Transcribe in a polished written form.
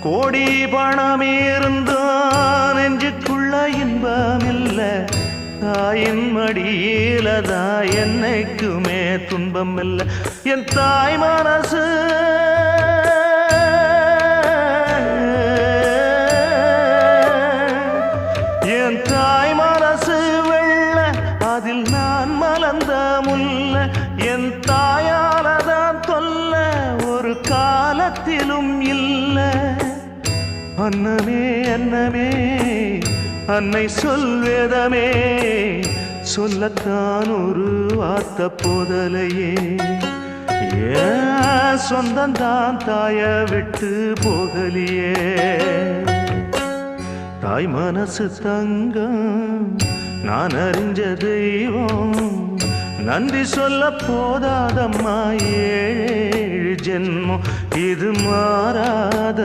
கோடி பணம் இருந்தான் நெஞ்சுக்குள்ள இன்பமில்ல, தாயின் மடியிலதா என்னைக்குமே துன்பம் இல்லை. என் தாய் மனசு என் தாய் மனசு வெள்ள, அதில் நான் மலர்ந்த முல்ல. என் தாயாலதான் தொல்ல ஒரு காலத்திலும் இல்லை. அன்னமே அன்னமே அன்னை சொல்வேதமே, சொல்லத்தான் ஒரு வார்த்தை போதலையே. ஏன் சொந்தந்தான் தாய விட்டு போகலியே. தாய் மனசு தங்கம் நான் அறிஞ்ச தெய்வம், நன்றி சொல்ல போதாதம்மா ஏழு ஜென்மம். இது மாறாத